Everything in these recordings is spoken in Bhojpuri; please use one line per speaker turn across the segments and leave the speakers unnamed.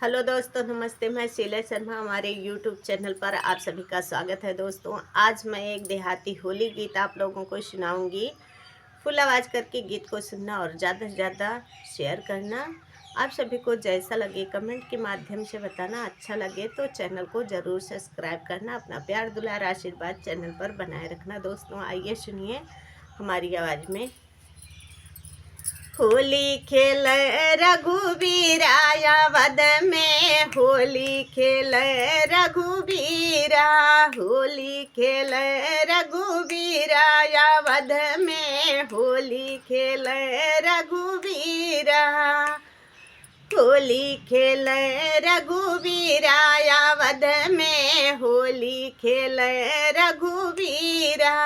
हेलो दोस्तों, नमस्ते। मैं शीला शर्मा, हमारे यूट्यूब चैनल पर आप सभी का स्वागत है। दोस्तों, आज मैं एक देहाती होली गीत आप लोगों को सुनाऊंगी। फुल आवाज़ करके गीत को सुनना और ज़्यादा से ज़्यादा शेयर करना। आप सभी को जैसा लगे कमेंट के माध्यम से बताना। अच्छा लगे तो चैनल को ज़रूर सब्सक्राइब करना। अपना प्यार दुलार आशीर्वाद चैनल पर बनाए रखना। दोस्तों, आइए सुनिए हमारी आवाज़ में। होली खेल रघुवीराया वद में, होली खेल रघुवीरा, होली खेल रघुवीराया वद में, होली खेल रघुवीरा, होली खेल रघुवीराया वद में, होली खेल रघुवीरा।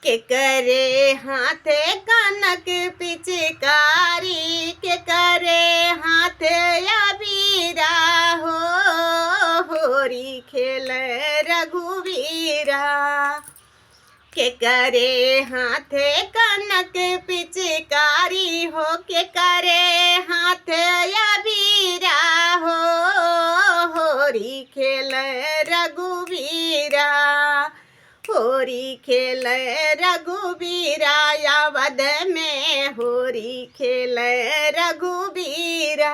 के करे हाथे कनक पिचकारी, के करे हाथे अबीरा, होरी खेल रघुवीरा। के करे हाथे कनक पिचकारी हो, के करे हाथे अबीरा, होरी खेल रघुवीरा, होरी खेल रघुवीरा वद में, होरी खेल रघुवीरा।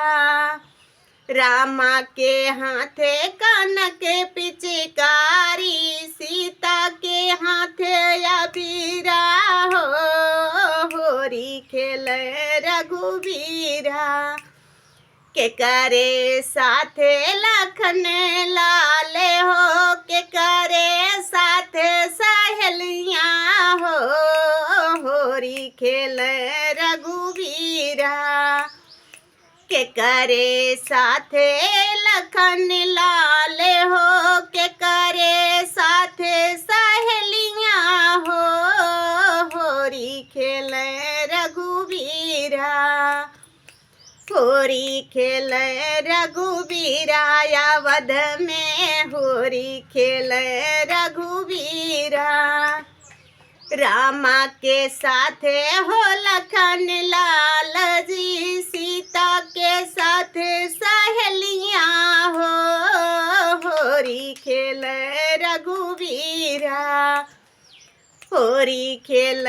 रामा के हाथे कनक पिचकारी, सीता के हाथे अबीरा, होरी खेल रघुवीरा। के करे साथे लखन लाले हो, के करे साथे सहेलियाँ हो, होरी खेल रघुवीरा। के करे साथे लखन लाले हो, के करे साथे सहेलियाँ हो, होरी खेल रघुवीरा, होरी खेल रघुवीरा वद में, होरी खेल रघुवीरा। रामा के साथे हो लखन लाल जी, सीता के साथ सहेलियाँ हो, होरी खेल रघुवीरा, होरी खेल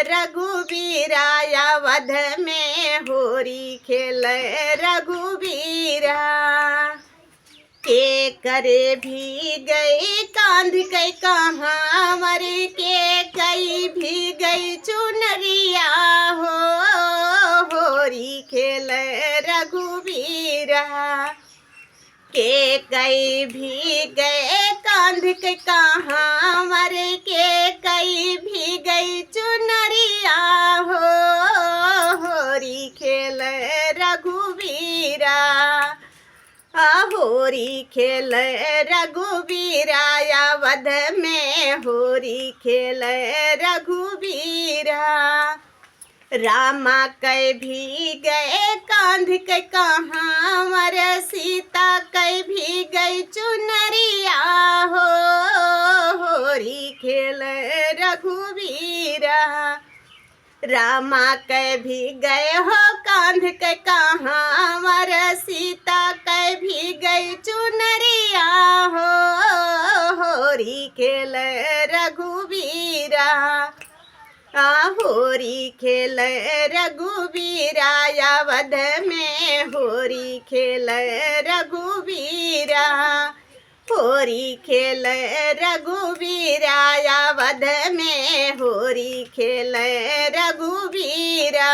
रघुवीरा वध में, होरी खेल रघुवीरा। के करे भी गई कांध कई कहाँ मर, के कई भी गई चुनरिया हो, होरी खेल रघुवीरा। के कई भी गए कांध के कहाँ मर, के कई भी गई चुनरिया हो, होरी खेल रघुवीरा, होरी खेल रघुवीरा वध में, होरी खेल रघुवीरा। रामा कै भी गए कांध के कहाँ मर, सीता कै भी गई चुनरिया हो, होरी खेल रघुवीरा। रामा कै भी गए हो कांध के कहाँ मर, सीता कै भी गई चुनरिया हो, होरी खेल रघुवीरा, होरी खेल रघुवीरा वध में, होरी खेल रघुवीरा, होरी खेल रघुवीरा वध में, होरी खेल रघुवीरा।